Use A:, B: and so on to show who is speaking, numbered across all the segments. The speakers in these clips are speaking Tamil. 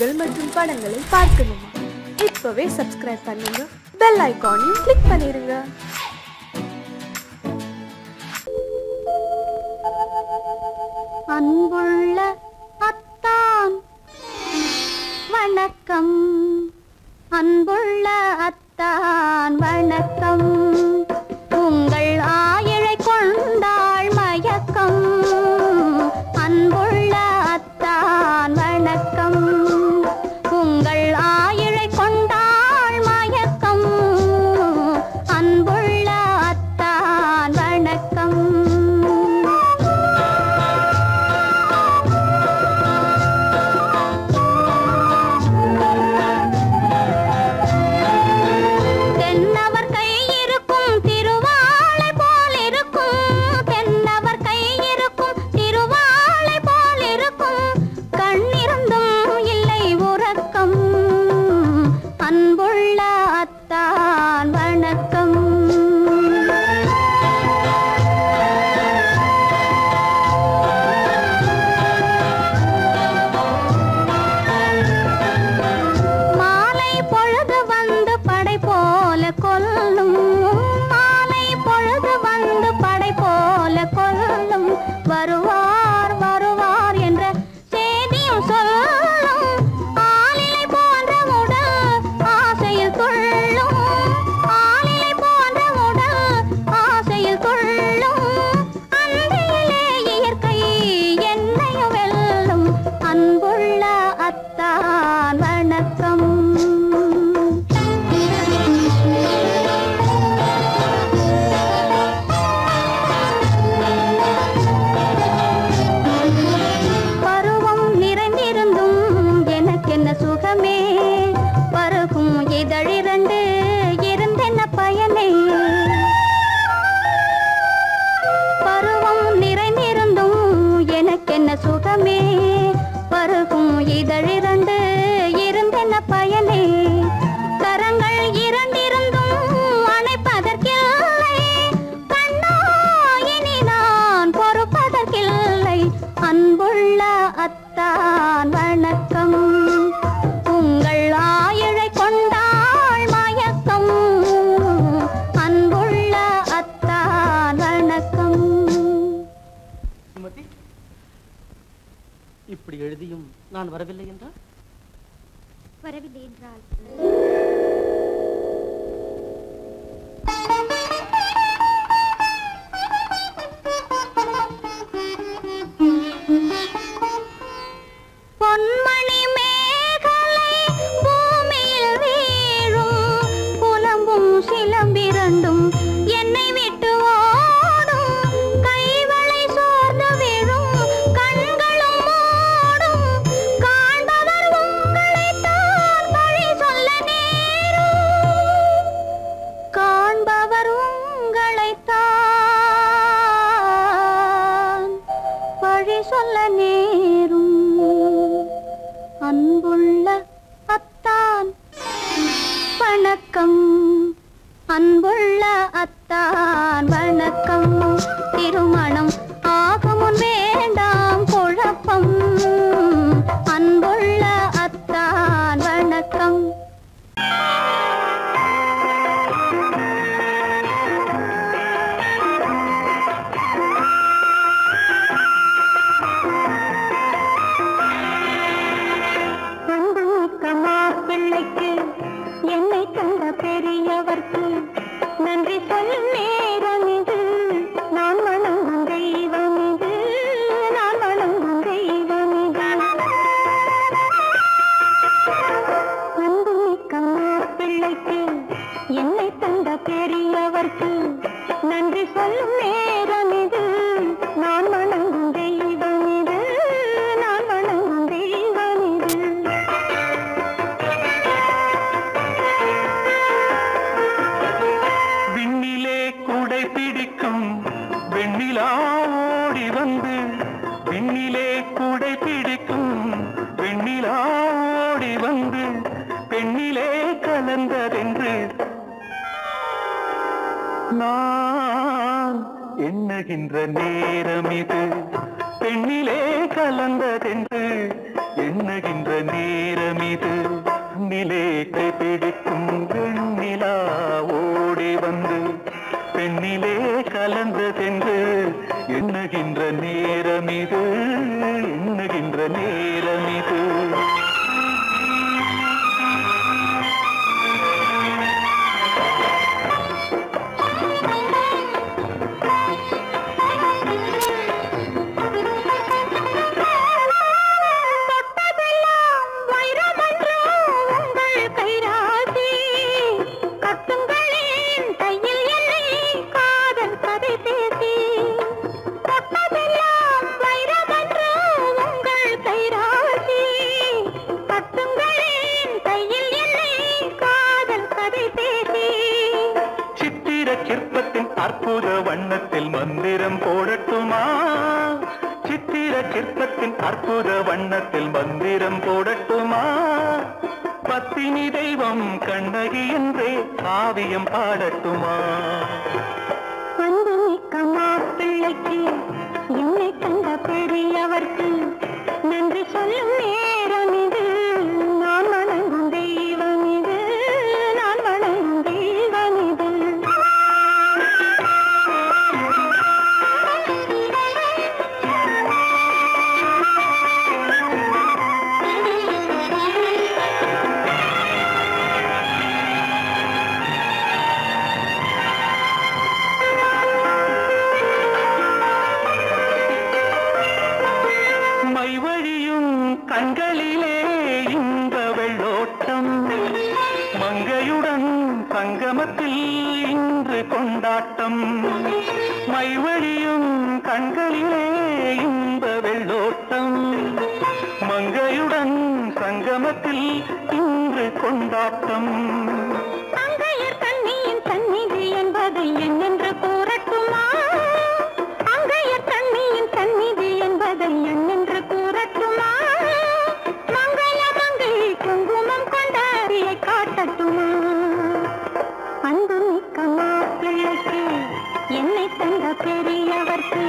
A: நிகழ்ச்சிகள் மற்றும் படங்களை பார்க்கணுமா? இப்பவே சப்ஸ்கிரைப் பண்ணுங்க, பெல் ஐகானையும் கிளிக் பண்ணிருங்க.
B: அன்புள்ள அத்தான் வணக்கம், அன்புள்ள அத்தான் வணக்கம். உங்கள் ஆயிழை கொண்டாள் மயக்கம். அன்புள்ள அத்தான் வணக்கம். உங்கள் ஆயிழை கொண்டாள் மயக்கம். அன்புள்ள அத்தான் வணக்கம். வருவார் வருவார் என்ற செய்தியும் சொல்லும். ஆளிலை போன்ற உடல் ஆசையில் துள்ளும். ஆளிலை போன்ற உடல் ஆசையில் துள்ளும். அன்பிலே இயற்கை என்னையும் வெல்லும். அன்புள்ள அத்தான் வணக்கம். சுகமே பருகும் இதழிரண்டு இருந்தென்ன பயனே. பருவம் நிறைந்திருந்தும் எனக்கென்ன சுகமே. பருகும் இதழிரண்டு இருந்தென்ன பயனே. கரங்கள் இரண்டிருந்தும் அணைப்பதற்கில்லை. கண்ணா இனி நான் பொறுப்பதற்கில்லை. அன்புள்ள அத்தான் வணக்கம். உங்கள் ஆயிழை கொண்டாள் மயக்கம். அன்புள்ள அத்தான் வணக்கம்.
C: சுமதி, இப்படி எழுதியும் நான் வரவில்லை என்றால்?
B: வரவில்லை என்றால் பொன்மணி மேகலை பூமியில் வீழும். புலம்பும் சிலம்பிரண்டும் என்னை விட்டு ஓடும். கைவளை சோர்ந்து விழும், கண்களும் மூடும். காண்பவர் உங்களைத்தான் பழி சொல்ல நேரும். காண்பவர் உங்களைத்தான் பழி சொல்ல நேரும். அன்புள்ள அத்தான் வணக்கம். அன்புள்ள அத்தான் வணக்கம். திருமணம் ஆகமுன் வேண்டாம் குழப்பம். அன்புள்ள அத்தான் வணக்கம். பிள்ளைக்கு என்னை தந்த பெரியவர்க்கு நன்றி சொல்லும் நேரம் இது. நான் வணங்கும் தெய்வம் இது. நான் வணங்கும் தெய்வம் இது. அன்புமிக்க பிள்ளைக்கு என்னை தந்த பெரியவர்க்கு நன்றி சொல்லும் நேரம் இது. நான் வணங்கும் தெய்வம் இது. நான் வணங்கும் தெய்வம் இது.
D: கூடை பிடிக்கும் வெண்ணிலா ஓடி வந்து. விண்ணிலே கூடை பிடிக்கும் வெண்ணிலா ஓடி வந்து. பெண்ணிலே கலந்ததென்று நான் எண்ணுகின்ற நேரம் இது. பெண்ணிலே கலந்ததென்று எண்ணுகின்ற நேரம் காவியம் பாடட்டுமா?
B: அன்பு மிக்க மாப்பிள்ளைக்கு என்னை கண்ட பெரியவர்க்கு நன்றி சொல்லும் நேரம் இது. நான் வணங்கும் தெய்வம் இது, நான் வணங்கும் தெய்வம் இது.
D: கண்களிலே இந்த வெள்ளோட்டம் மங்கையுடன் சங்கமத்தில் இன்று கொண்டாட்டம். மைவழியும் கண்களிலே இந்த வெள்ளோட்டம் மங்கையுடன் சங்கமத்தில் இன்று கொண்டாட்டம்.
B: அங்கையர் கண்ணியின் சந்நிதி என்பதை என்னென்று கூறட்டுமா? அங்கையர் கண்ணியின் சந்நிதி என்பதை என்னென்று கூறட்டுமா? குங்குமம் கொண்டாடியை காட்டட்டுமா? அன்பு மிக்க மாப்பிள்ளைக்கு என்னை தந்த பெரியவர்க்கு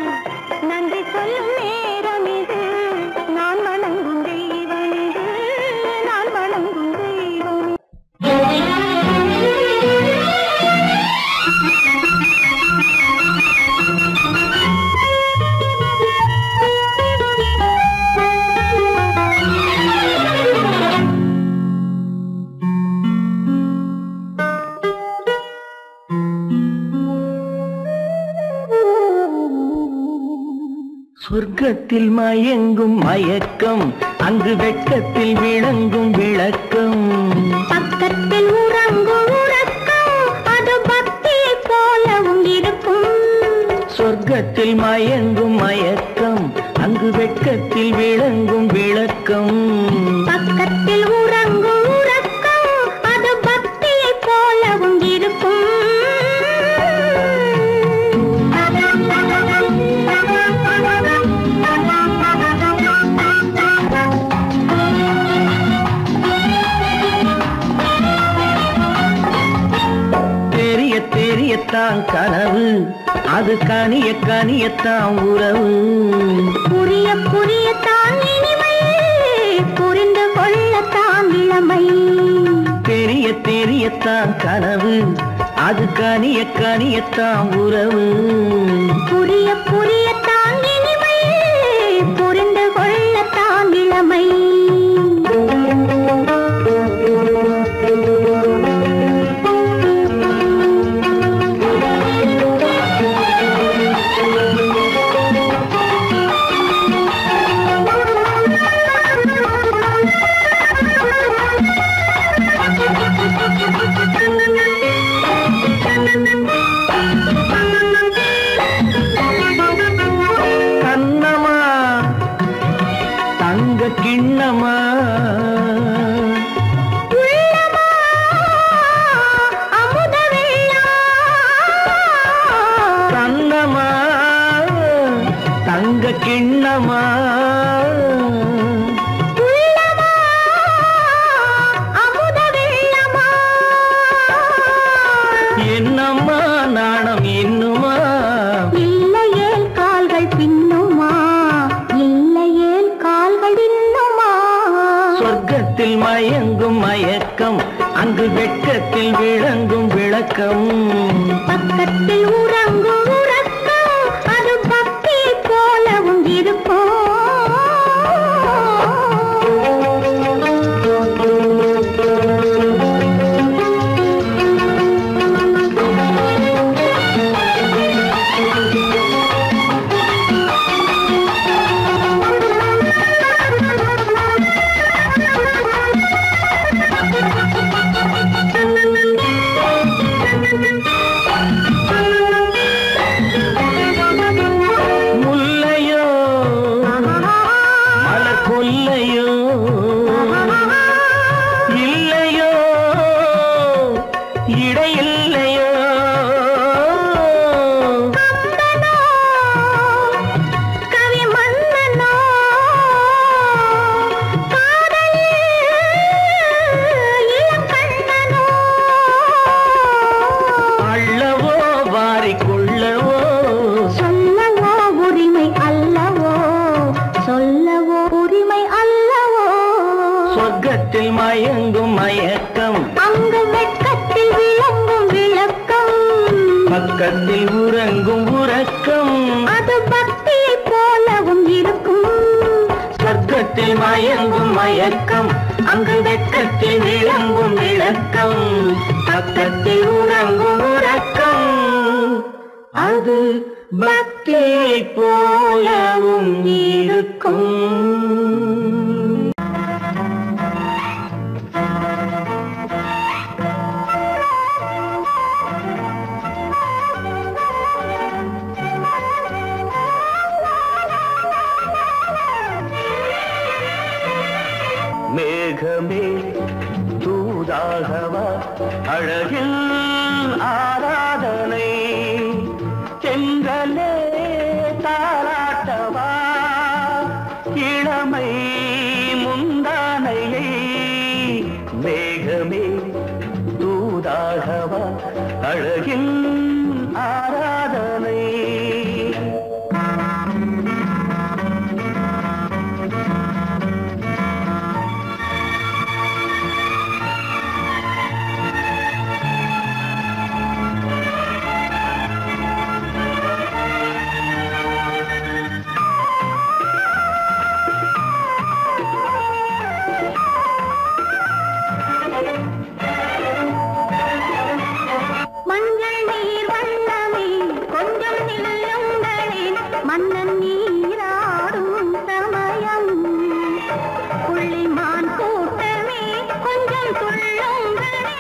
B: நன்றி சொல்லும் நேரம் இது. நான் வணங்கும் தெய்வம் இது, நான் வணங்கும் தெய்வம்.
E: சொர்க்கத்தில் மயங்கும் மயக்கம், அங்கு வெட்கத்தில் விளங்கும் விளக்கம்.
B: பக்கத்தில் உறங்கும் உறக்கம், அது பக்தியை போலவும் இருக்கும்.
E: சொர்க்கத்தில் மயங்கும் மயக்கம், அங்கு வெட்கத்தில் விளங்கும் விளக்கம்.
B: பக்கத்தில் உறங்கும் உறக்கம், அது பக்தியை போலவும் இருக்கும்.
E: தெரியத்தான் கனவு, அது கனிய கனியத்தான் உறவு.
B: புரிய புரியத்தான் இனிமை, புரிந்து கொள்ளத்தான் இளமை.
E: தெரியத்தான் கனவு, அது கனிய கனியத்தான் உறவு.
B: புரிய புரியத்தான் இனிமை, புரிந்து கொள்ளத்தான் இளமை.
E: கண்ணமா தங்க கிண்ணமா, கண்ணமா தங்க கிண்ணமா, என்னம்மா நாணம் இன்னுமா?
B: இல்லையேல் கால்கள் பின்னுமா, இல்லையேல் கால்கள் இன்னுமா.
E: சொர்க்கத்தில் மயங்கும் மயக்கம், அங்கு வெட்கத்தில் விளங்கும் விளக்கம்.
B: பக்கத்தில் உறங்கும் உறக்கம், அது பக்தியை போலவும் இருக்கும்.
E: சொர்க்கத்தில் மயங்கும் மயக்கம்
B: அங்கு வெட்கத்தில் விளங்கும் விளக்கம்
E: பக்கத்தில் உறங்கும் உறக்கம்
B: அது பக்தியை போலவும் இருக்கும்
E: சொர்க்கத்தில் மயங்கும் மயக்கம் அங்கு வெட்கத்தில் விளங்கும் விளக்கம் பக்கத்தில் உறங்கும் உறக்கம் அது பக்தியை போலவும் இருக்கும்.
D: மேகமே தூதாகவா அழகில் ஆராதனை செங்கலே தாராட்டவா இளமை முந்தானையை மேகமே தூதாகவா அழகில் ஆராதனை
B: மன்னன் நீராடும் சமயம் புள்ளிமான் கூட்டமே கொஞ்சம் துள்ளுங்களே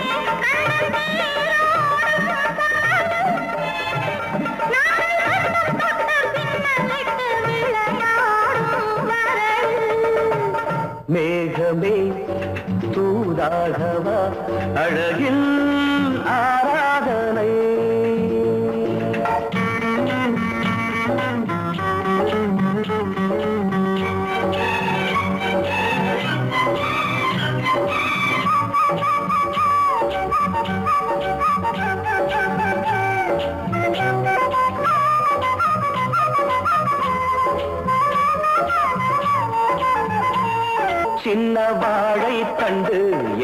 D: மேகமே தூதாகவா அழகில் ஆராதனை சின்ன வாழை தண்டு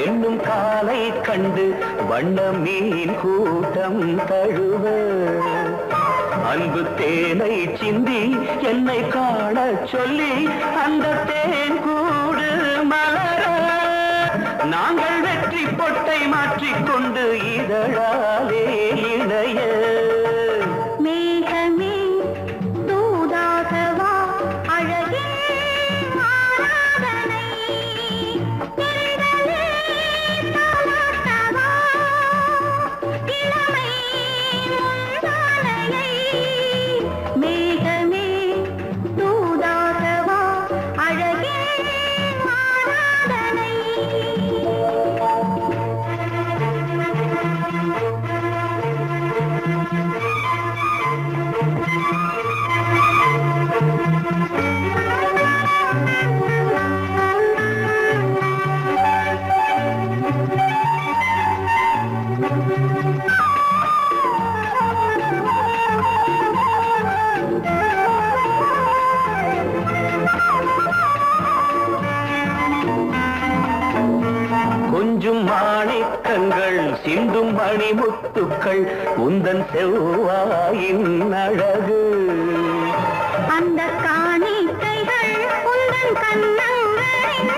D: என்னும் காலை கண்டு வண்ண மீன் கூட்டம் தழுவ அன்பு தேனை சிந்தி என்னை காண சொல்லி அந்த தேன் கூடு மலர நாங்கள் வெற்றி பொட்டை மாற்றிக்கொண்டு இதழாலே இணைய
B: மேகமே தூதாகவா அழகே ஆராதனை செங்கலே தாலாட்டவா இளமை முந்தானையை மேகமே தூதாகவா அழகே ஆராதனை
D: கொஞ்சம் மாணிக்கங்கள் சிந்தும் மணிமுத்துக்கள் உந்தன் செவ்வாயின் அழகு
B: அந்த காணிக்கைகள் உந்தன் கண்ணங்களின்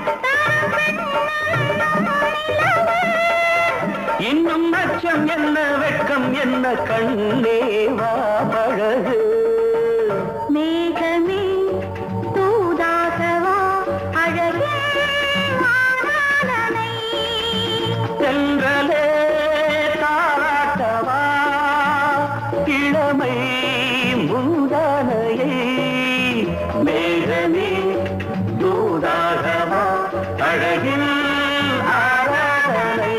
D: இன்னும் அச்சம் என்ன வெட்கம் என்ன கண்ணேவா பழகு
B: மேகமே தூதாகவா அழகே ஆராதனை
D: செங்கலே தாராட்டவா இளமை முந்தானையை மேகமே தூதாகவா அழகில் ஆராதனை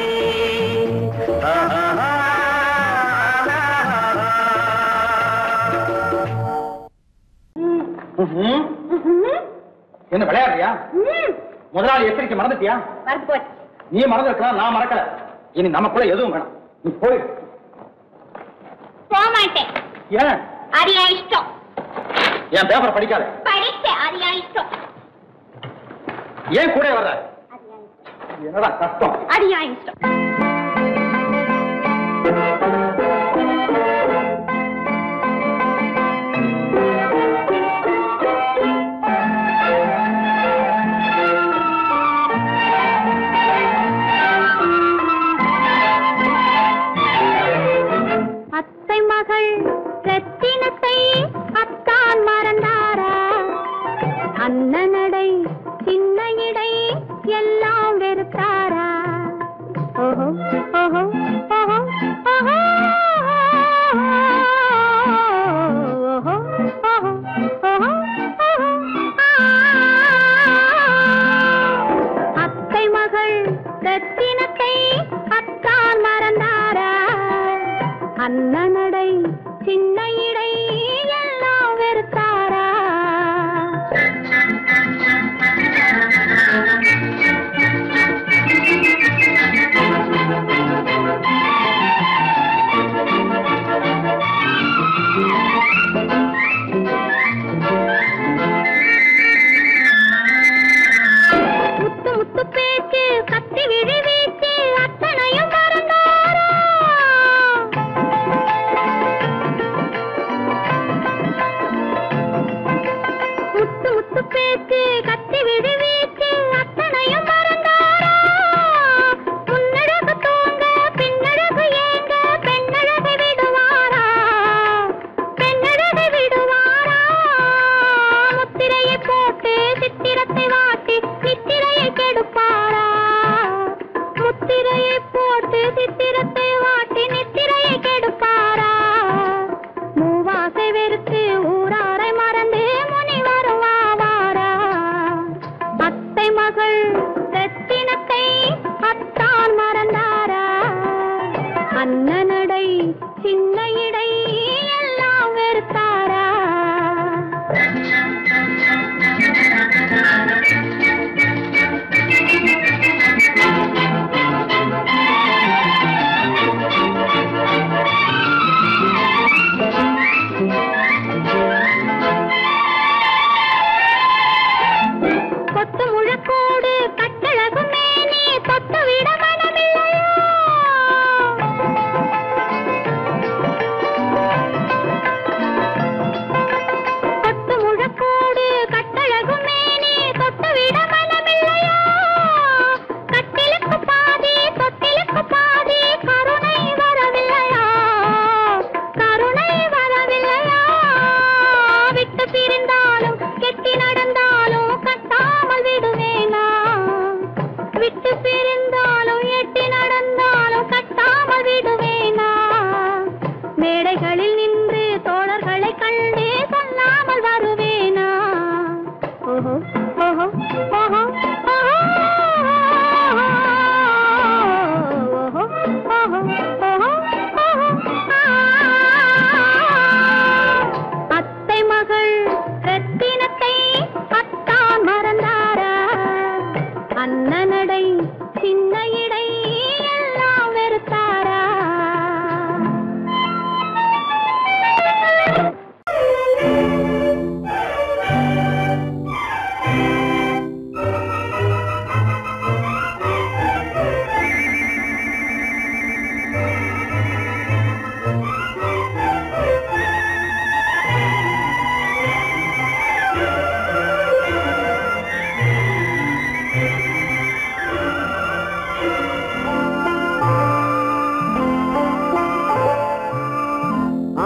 F: என்ன விளையாடுறியா? முதலாளி எச்சரிக்கை மறந்துட்டியா? நீ மறந்துருக்கலாம், நான் மறக்கல. இனி நமக்குள்ள எதுவும் வேணாம், நீ போய்.
B: போக மாட்டேன்.
F: ஏன்?
B: அது என் இஷ்டம்.
F: என் பேப்பரை படிக்காத.
B: படிச்சேன், அது என் இஷ்டம்.
F: ஏன் கூட வர்ற? என்னடா கஷ்டம்?
B: அது ஏன் இஷ்டம். அத்தை மகள் ரத்தினத்தை அத்தான் மறந்தாரா? அண்ணனடை சின்ன இடை எல்லாம் வெறுத்தாரா? ஓஹோ ஓஹோ ஓஹோ ஓஹோ ஓஹோ ஓஹோ ஓஹோ. அத்தை மகள் ரத்தினத்தை அத்தான் மறந்தாரா? அண்ணனடை சின்ன இடை எல்லாம் வெறுத்தாரா? முத்து முத்து பேச்சு கத்தி விழி வீச்சு அத்தனையும் மறந்தாரா? முத்து முத்து பேச்சு கத்தி விழி வீச்சு அத்தனையும் மறந்தாரா? முன்னழகு தூங்க பின்னழகு ஏங்க பெண்ணழகை விடுவாரா? பெண்ணழகை விடுவாரா? முத்திரையை போட்டு சித்திரத்தை வாட்டி நித்திரையை கெடுப்பாரா? முத்திரையை போட்டு சித்திரத்தை வாட்டி நித்திரையை கெடுப்பாரா? மூவாசை வெறுத்து ஊராரை மறந்து முனி வருவாரா? அத்தை மகள் ரத்தினத்தை அத்தான் மறந்தாரா? அண்ணனடை சின்ன இடை எல்லாம் வெறுத்தாரா? கொத்து முழக்கோடு கட்டழகு மேனி தொட்டு விட மனமில்லையோ? கொத்து முழக்கோடு கட்டழகு மேனி தொட்டு விட மனமில்லையோ? கட்டிலுக்கு பாதி தொட்டிலுக்கு பாதி கருணை வரவில்லையா? கருணை வரவில்லையா? விட்டு பிரிந்தாலும் கெட்டி நடந்தாலும் கட்டாமல் விடுவேனா? விட்டு பிரிந்தாலும் எட்டி நடந்தாலும் கட்டாமல் விடுவேனா? மேடைகளில் நின்று தோழர்களை கண்டு சொல்லாமல் வருவேனா? ஓஹோ ஓஹோ ஓஹோ ஓஹோ ஓஹோ ஓஹோ ஓஹோ. அத்தை மகள் ரத்தினத்தை அத்தான் மறந்தாரா? அண்ணனடை சின்ன இடை எல்லாம் வெறுத்தாரா?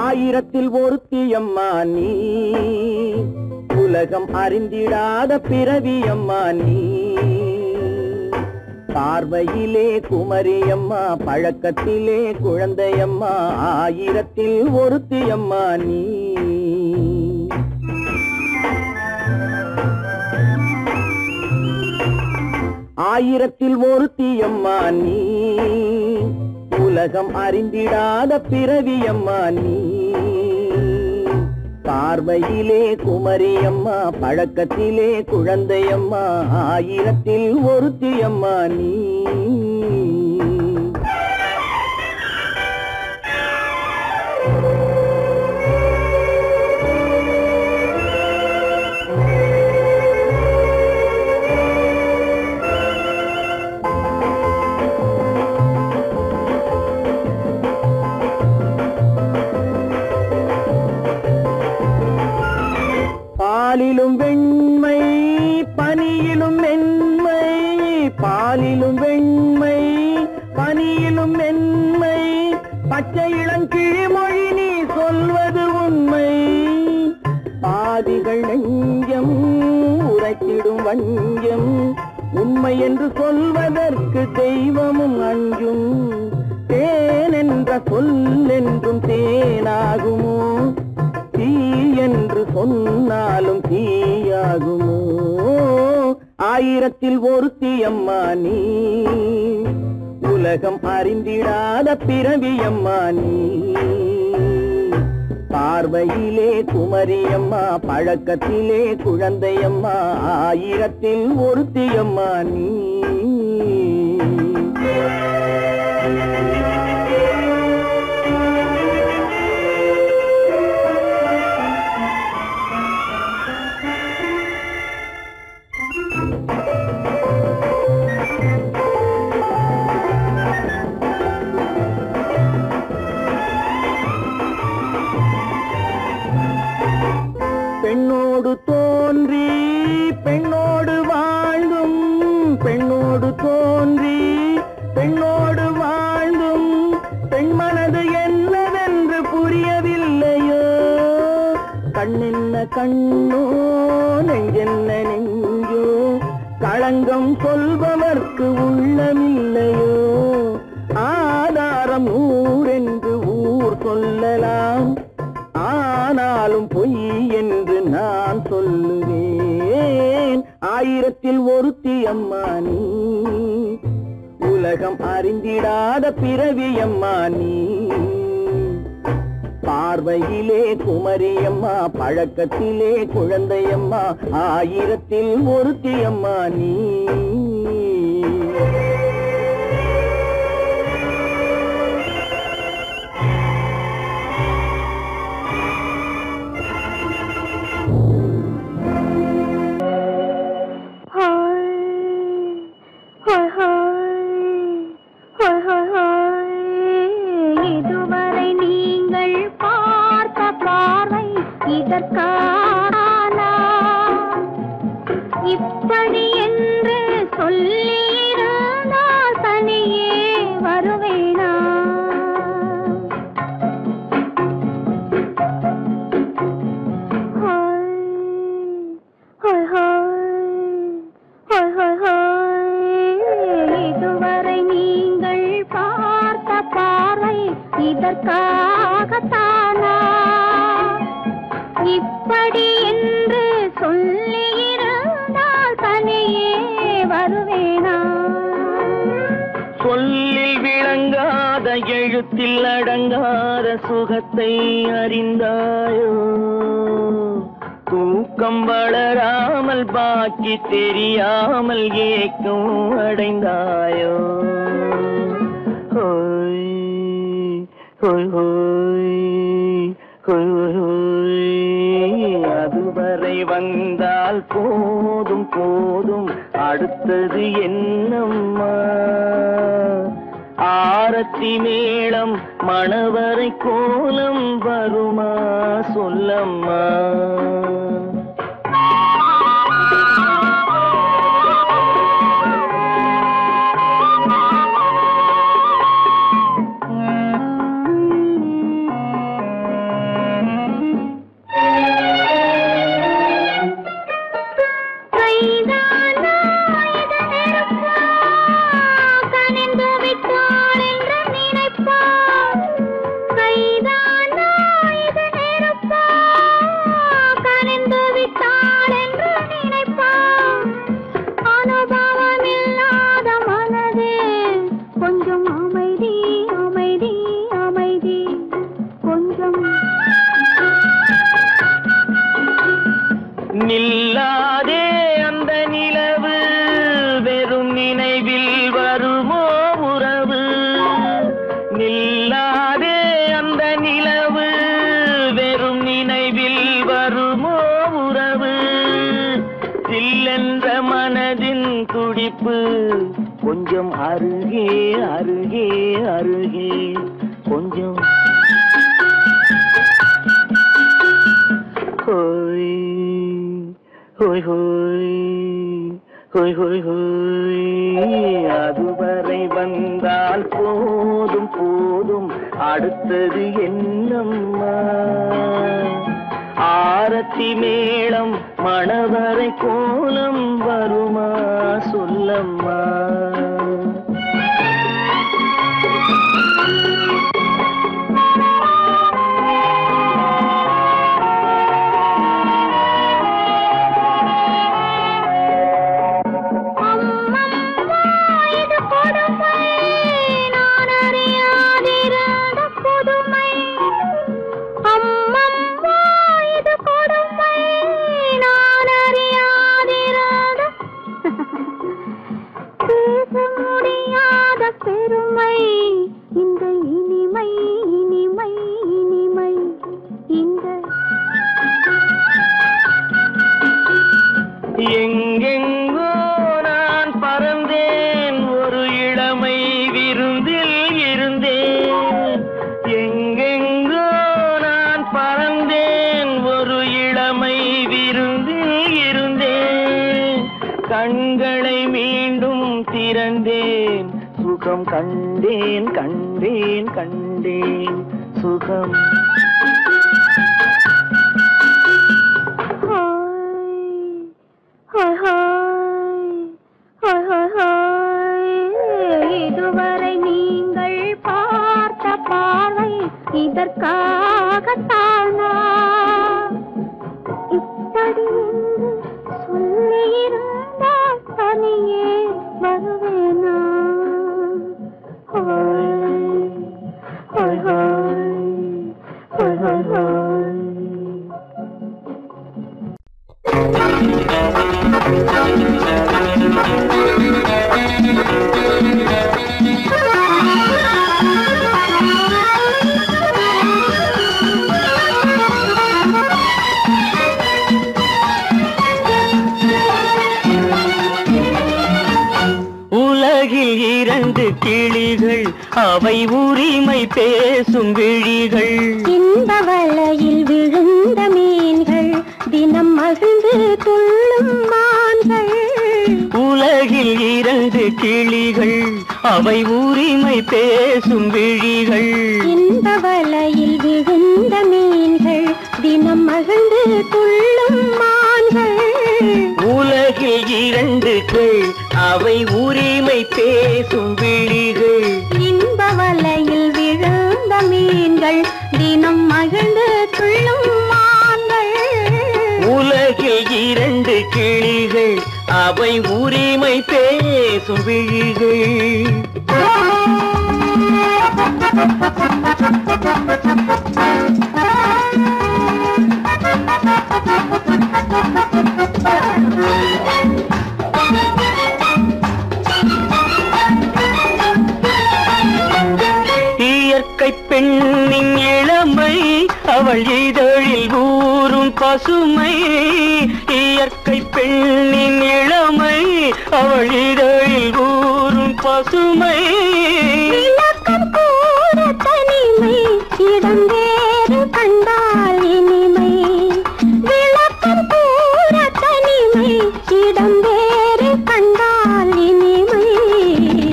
D: ஆயிரத்தில் ஒருத்தியம்மா நீ, உலகம் அறிந்திடாத பிறவியம்மா நீ. பார்வையிலே குமரியம்மா, பழக்கத்திலே குழந்தையம்மா, ஆயிரத்தில் ஒருத்தியம்மா நீ. ஆயிரத்தில் ஒருத்தியம்மா நீ, உலகம் அறிந்திடாத பிறவியம்மா நீ. பார்வையிலே குமரியம்மா, பழக்கத்திலே குழந்தையம்மா, ஆயிரத்தில் ஒருத்தியம்மா நீ. பாலிலும் வெண்மை பனியிலும் மென்மை பச்சை இளங்கிழிமொழி நீ சொல்வது உண்மை பாதிகள் நெஞ்சம் உரைத்திடும் வஞ்சம் உண்மை என்று சொல்வதற்கு தெய்வமும் அஞ்சும் தேன் என்ற சொல் என்றும் தேனாகுமோ தீ என்று சொன்னாலும் தீயாகுமோ ஆயிரத்தில் ஒருத்தி அம்மா நீ உலகம் அறிந்திடாத பிறவியம்மா நீ பார்வையிலே குமரியம்மா பழக்கத்திலே குழந்தையம்மா ஆயிரத்தில் ஒருத்தியம்மா நீ பெண்ணோடு தோன்றி பெண்ணோடு வாழ்ந்தும் பெண்ணோடு தோன்றி பெண்ணோடு வாழ்ந்தும் பெண் மனது என்னவென்று புரியவில்லையோ கண்ணென்ன கண்ணோ நெஞ்சென்ன நெஞ்சோ களங்கம் சொல்பவர்க்கு உள்ளமில்லையோ ஆதாரம் ஊரென்று ஊர் சொல்லலாம் ஆனாலும் பொய் என்று நான் சொல்லுவேன் ஆயிரத்தில் ஒருத்தி அம்மா நீ உலகம் அறிந்திடாத பிறவியம்மா நீ பார்வையிலே குமரியம்மா பழக்கத்திலே குழந்தையம்மா ஆயிரத்தில் ஒருத்தி அம்மா நீ
B: இதுவரை நீங்கள் பார்த்த பார்வை இதற்கான இப்படி என்று சொல்லியிருந்தால் தனியே வருவேனா இதுவரை நீங்கள் பார்த்த பார்வை இதற்காகத்தானா இப்படி என்று சொல்லியிருந்தால் தனியே வருவேனா
D: சொல்லில் விளங்காத எழுத்தில் அடங்காத சுகத்தை அறிந்தாயோ தூக்கம் வளராமல் பாக்கி தெரியாமல் ஏக்கம் அடைந்தாயோ ஹோய் ஹோய் ஹோய் ஹோய் ஹோய் அதுவரை வந்தால் போதும் போதும் அடுத்தது என்னம்மா ஆரத்தி மேளம் மணவரை கோலம் வருமா சொல்லம்மா நில்லாதே அந்த நிலவு வெறும் நினைவில் வருமோ உறவு நில்லாதே அந்த நிலவு வெறும் நினைவில் வருமோ உறவு சில்லென்ற மனதின் துடிப்பு கொஞ்சம் அருகே அருகே அருகே கொஞ்சம் ஹோய் ஹோய் ஹோய் ஹொய் ஹொய் ஹொய் அதுவரை வந்தால் போதும் போதும் அடுத்தது என்னம்மா ஆரத்தி மேளம் மணவரை கோலம் வருமா சொல்லம்மா எங்கெங்கோ நான் பறந்தேன் ஒரு இளமை விருந்தில் இருந்தேன் எங்கெங்கோ நான் பறந்தேன் ஒரு இளமை விருந்தில் இருந்தேன் கண்களை மீண்டும் திறந்தேன் சுகம் கண்டேன் கண்டேன் கண்டேன் சுகம்
B: இதுவரை நீங்கள் பார்த்த பார்வை இதற்காகத்தானா இப்படி என்று சொல்லியிருந்தால் தனியே வருவேனா
D: உலகில் இரண்டு கிளிகள் அவை உரிமை பேசும் விழிகள்
B: இந்த வலையில் விழுந்த மீன்கள் தினம் மகிழ்ந்து துள்ளும் மான்கள்
D: உலகில் இரண்டு கிளிகள் அவை உரிமை பேசும் விழிகள்
B: இந்த வலையில் விழுந்த மீன்கள் தினம் மகிழ்ந்து துள்ளும் மான்கள்
D: உலகில் இரண்டு கிள் அவை உரிமை பேசும் விழிகள்
B: இந்த வலையில் விழுந்த மீன்கள் தினம் மகிழ்ந்து துள்ளும் மான்கள்
D: உலகில் இரண்டு கிளிகள் அவை உரிமை பேசும் விழிகள் இயற்கை பெண்ணின் இளமை அவள் இதழில் ஊறும் பசுமை இயற்கை பெண்ணின் இளமை அவள் இதழில் ஊறும் பசுமை
B: விளக்கம் கூட தனிமை இடம் வேறு கண்டால் இனிமை விளக்கம் கூட தனிமை இடம் வேறு கண்டால் இனிமை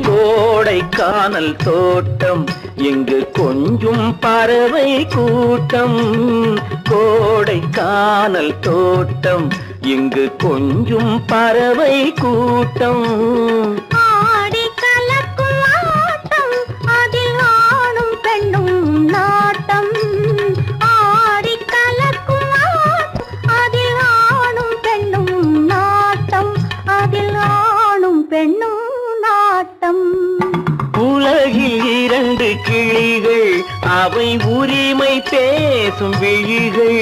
D: கோடைக்கானல் தோட்டம் இங்கு கொஞ்சும் பறவை கூட்டம் கோடைக்கானல் தோட்டம் இங்கு கொஞ்சும் பறவை கூட்டம்
B: ஆடி கலக்கும் ஆட்டம் அதில் ஆணும் பெண்ணும் நாட்டம் ஆடி கலக்கும் ஆட்டம் அதில் ஆணும் பெண்ணும் நாட்டம் அதில் ஆணும் பெண்ணும் நாட்டம்
D: உலகில் இரண்டு கிளிகள் அவை உரிமை பேசும் விழிகள்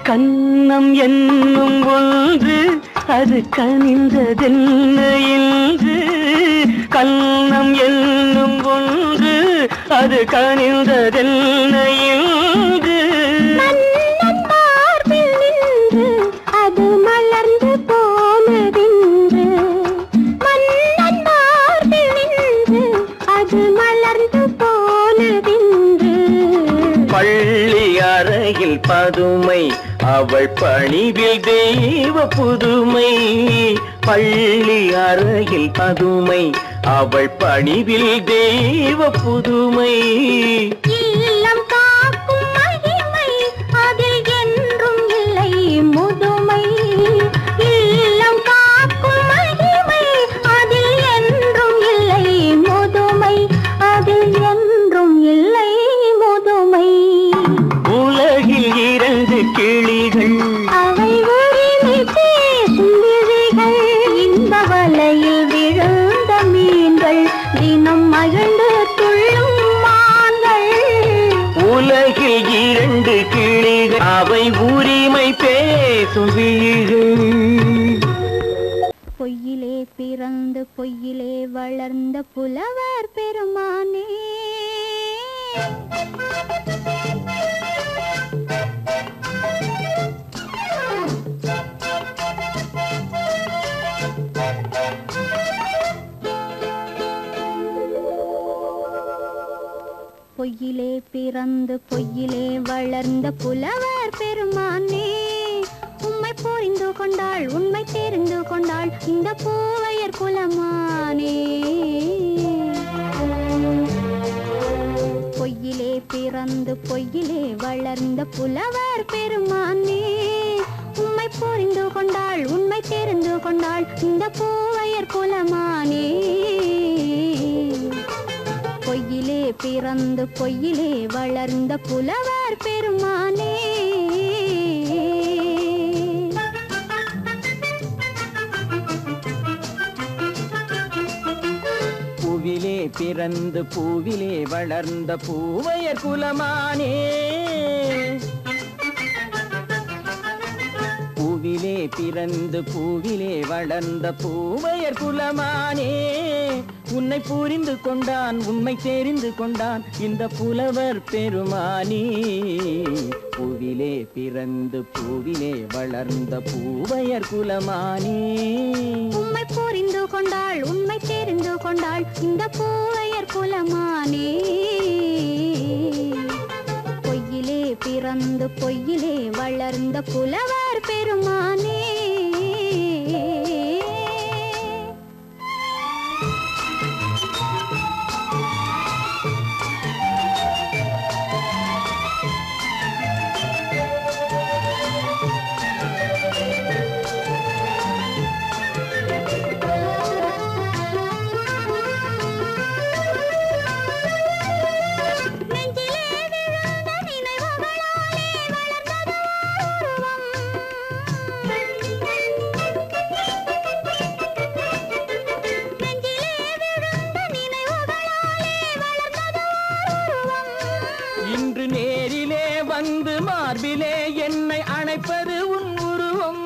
D: கன்னம் என்னும் ஒன்று அது கனிந்ததென்ன என்று கன்னம் என்னும் ஒன்று அது கனிந்ததென்ன என்று
B: மன்னன் மார்பில் நின்று அது மலர்ந்து போனதென்று மன்னன் அது மலர்ந்து போனதென்று.
D: பள்ளி அறையில் பதுமை அவள் பணிவில் தெய்வ புதுமை. பள்ளி அறையில் பதுமை அவள் பணிவில் தெய்வ புதுமை.
B: இல்லம் காக்கும் மகிமை அதில் என்றும் இல்லை முதுமை. இல்லம் காக்கும் மகிமை அதில் என்றும் இல்லை முதுமை. அதில் என்றும் இல்லை முதுமை.
D: உலகில் இரண்டு கிளிகள்
B: அவை உரிமை பேசும் விழிகள். இந்த வலையில் விழுந்த மீன்கள் தினம் மகிழ்ந்து துள்ளும் மான்கள்.
D: உலகில் இரண்டு கிளிகள் அவை உரிமை பேசும் விழிகள்.
B: பொய்யிலே பிறந்து பொய்யிலே வளர்ந்த புலவர் பெருமானே. பொய்யிலே பிறந்து பொய்யிலே வளர்ந்த புலவர் பெருமானே. உம்மை புரிந்து கொண்டாள் உண்மை தெரிந்து கொண்டாள் இந்த பூவையர் குலமானே. பொய்யிலே பிறந்து பொய்யிலே வளர்ந்த புலவர் பெருமானே. உம்மை புரிந்து கொண்டாள் உண்மை தெரிந்து கொண்டாள் இந்த பூவையர் குலமானே. பொய்யிலே பிறந்து பொய்யிலே வளர்ந்த புலவர் பெருமானே.
D: பூவிலே பிறந்து பூவிலே வளர்ந்த பூவையர் குலமானே. பூவிலே பிறந்து பூவிலே வளர்ந்த பூவையர் குலமானே. உன்னை புரிந்து கொண்டான் உண்மை தெரிந்து கொண்டான் இந்த புலவர் பெருமானே. பூவிலே பிறந்து பூவிலே வளர்ந்த பூவையர் குலமானே.
B: உம்மை புரிந்து கொண்டாள் உண்மை தெரிந்து கொண்டாள் இந்த பூவையர் குலமானே. பொய்யிலே பிறந்து பொய்யிலே வளர்ந்த புலவர் பெருமானே.
D: இன்று நேரிலே வந்து மார்பிலே என்னை அணைப்பது உன் உருவம்.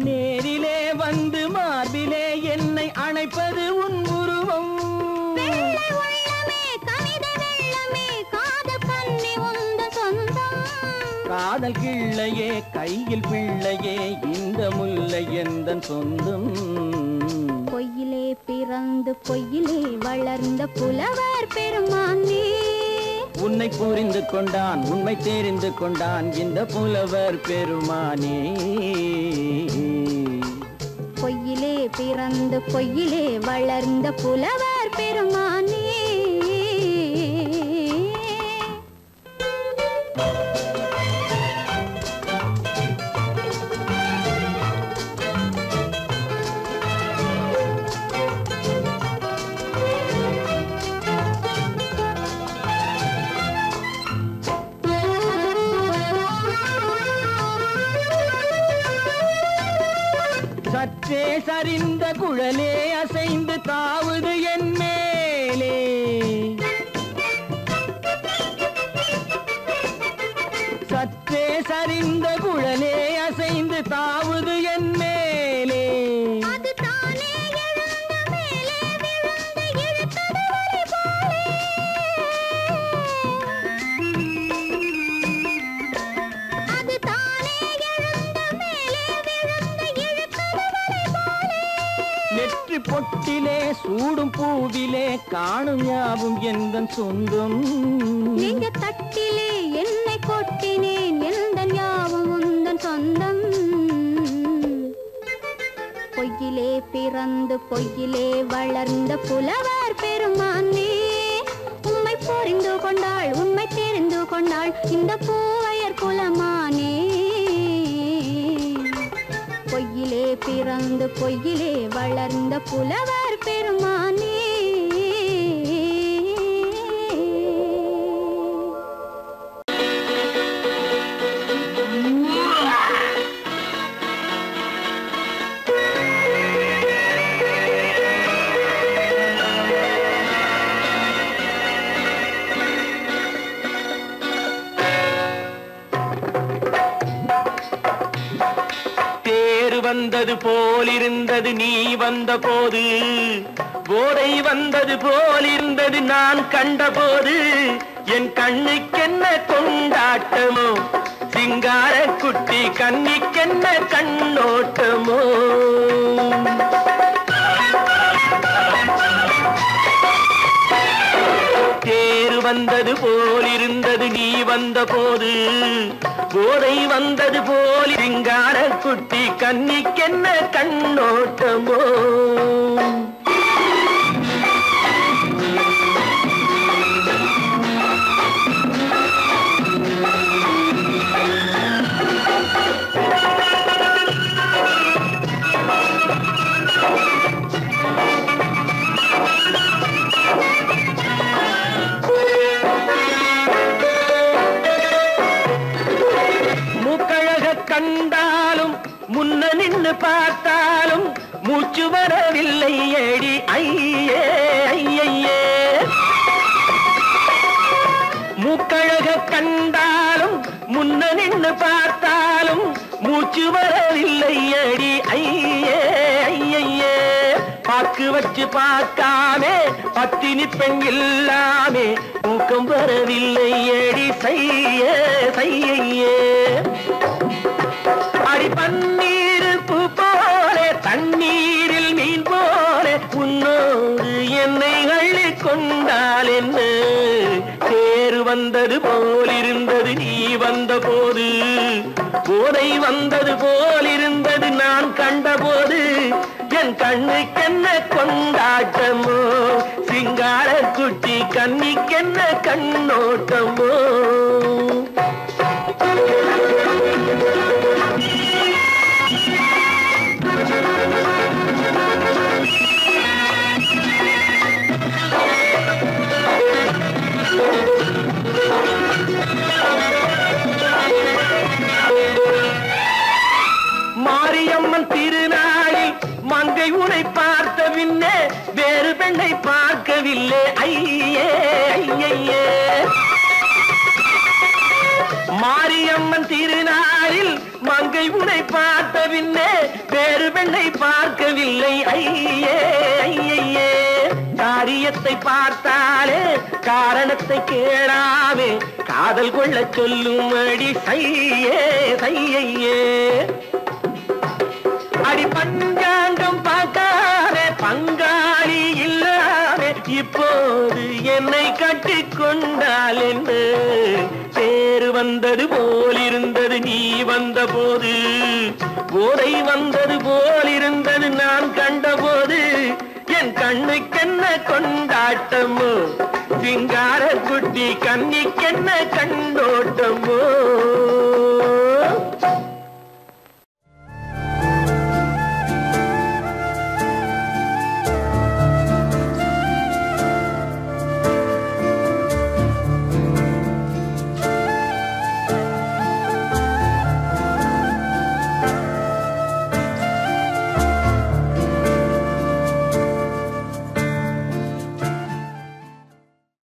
D: நேரிலே வந்து மார்பிலே என்னை அணைப்பது உன் உருவம். காதல் கிள்ளையே கையில் பிள்ளையே இந்த முல்லை எந்தன் சொந்தம்.
B: பொய்யிலே பிறந்து பொய்யிலே வளர்ந்த புலவர் பெருமானே.
D: உன்னை புரிந்து கொண்டான் உண்மை தெரிந்து கொண்டான் இந்த புலவர் பெருமானே.
B: பொய்யிலே பிறந்து பொய்யிலே வளர்ந்த புலவர் பெருமானே.
D: சற்றே சரிந்த குழலே அசைந்து தாவுது என் மேலே. சற்றே சரிந்த குழலே அசைந்து தாவுது என் மேலே. நெற்றி பொட்டிலே சூடும் பூவிலே காணும் யாவும் எந்தன் சொந்தம்.
B: நெஞ்ச தட்டிலே என்னை கொட்டினேன் எந்தன் யாவும் உந்தன் சொந்தம். பொய்யிலே பிறந்து பொய்யிலே வளர்ந்த புலவர் பெருமானே, உம்மை புரிந்து கொண்டாள் உண்மை தெரிந்து கொண்டாள் இந்த பூவையர் குலமானே. பொய்யிலே பிறந்து பொய்யிலே வளர்ந்த புலவர் பெருமானே.
E: வந்தது போலிருந்தது நீ வந்த போது, போதை வந்தது போலிருந்தது நான் கண்டபோது, என் கண்ணுக்கென்ன கொண்டாட்டமோ சிங்கார குட்டி கண்ணிக்கென்ன கண்ணோட்டமோ. தேர் வந்தது போலிருந்தது நீ வந்த போது, போதை வந்தது போல் சிங்கார குட்டி கண்ணிக்கென்ன கண்ணோட்டமோ. கண்டாலும் முன்ன நின்று பார்த்தாலும் மூச்சு வரவில்லை ஏடி ஐயே ஐயே. மூக்கழக கண்டாலும் முன்ன நின்று பார்த்தாலும் மூச்சு வரவில்லை ஏடி ஐயே ஐயே. பாக்கு வச்சு பார்க்காமே பத்தினி பெண் இல்லாமே தூக்கம் வரவில்லை ஏடி செய்ய செய்யே. அடி பன்னீர் பூ போலே தண்ணீரில் மீன் போலே உன்னோடு என்னை அள்ளி கொண்டால் என்ன. தேர் வந்தது போலிருந்தது நீ வந்த போது, போதை வந்தது போலிருந்தது நான் கண்டபோது, என் கண்ணுக்கென்ன கொண்டாட்டமோ சிங்கார குட்டி கண்ணிக்கென்ன கண்ணோட்டமோ. மாரியம்மன் திருநாளில் மங்கை உனை பார்த்த பின்னே வேறு பெண்ணை பார்க்கவில்லை ஐயே ஐயே. மாரியம்மன் திருநாளில் மங்கை உனை பார்த்த பின்னே வேறு பெண்ணை பார்க்கவில்லை ஐயே ஐயே. காரியத்தை பார்த்தாலே காரணத்தை கேளாமே காதல் கொள்ள சொல்லும் அடி சையே சையே. அடி பஞ்சாங்கம் பார்க்காதே பங்காளி இல்லாமே இப்போது என்னை கட்டிக் கொண்டால் என்ன. தேர் வந்தது போலிருந்தது நீ வந்த போது, போதை வந்தது போலிருந்தது நான் கண்டபோது, என் கண்ணுக்கென்ன கொண்டாட்டமோ சிங்கார குட்டி கண்ணிக்கென்ன கண்ணோட்டமோ.